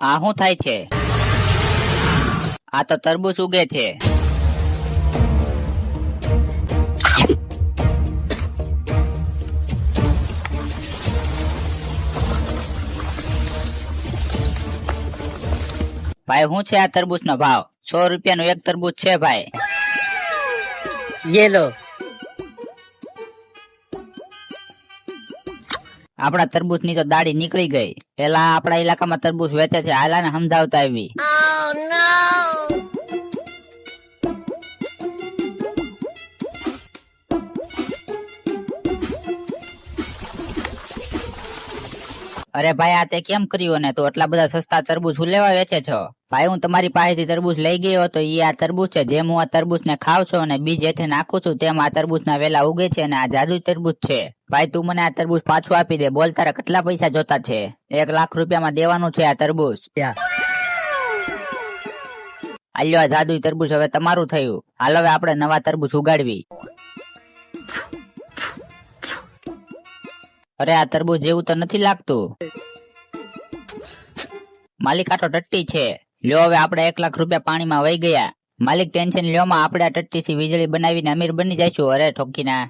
આ શું થાય છે? આ તો તરબૂચ ઉગે છે. ભાઈ શું છે આ તરબૂચ નો ભાવ? 100 રૂપિયાનું એક તરબૂચ છે ભાઈ. ये लो. આપણા તરબૂચ ની તો દાઢી નીકળી ગઈ. પેલા આપણા ઇલાકામાં તરબૂચ વેચે છે, આલાને સમજાવતા આવી. અરે ભાઈ આ તે કેમ કર્યું? ને તો એટલા બધા સસ્તા તરબૂચ હું લેવા વેચે છો? ભાઈ હું તમારી પાસેથી તરબૂચ લઈ ગયો હતો એ આ તરબૂચ છે. જેમ હું આ તરબૂચ ને ખાવ છું અને બીજ હેઠે નાખું છું તેમ આ તરબૂચ ના વેલા ઉગે છે અને આ જાદુ તરબૂચ છે. ભાઈ તું મને આ તરબૂચ પાછું આપી દે. બોલ તારા કેટલા પૈસા જોતા છે? 1 લાખ રૂપિયામાં દેવાનું છે આ તરબૂચ. આલ્યો આ જાદુ તરબૂચ હવે તમારું થયું. હાલ હવે આપણે નવા તરબૂચ ઉગાડવી. અરે આ તરબૂચ જેવું તો નથી લાગતું. માલિક આ તો ટટ્ટી છે. લ્યો હવે આપણે 1 લાખ રૂપિયા પાણીમાં વહી ગયા. માલિક ટેન્શન લ્યો માં આપણે આ ટટ્ટી થી વીજળી બનાવીને અમીર બની જઈશું. અરે ઠોકીના.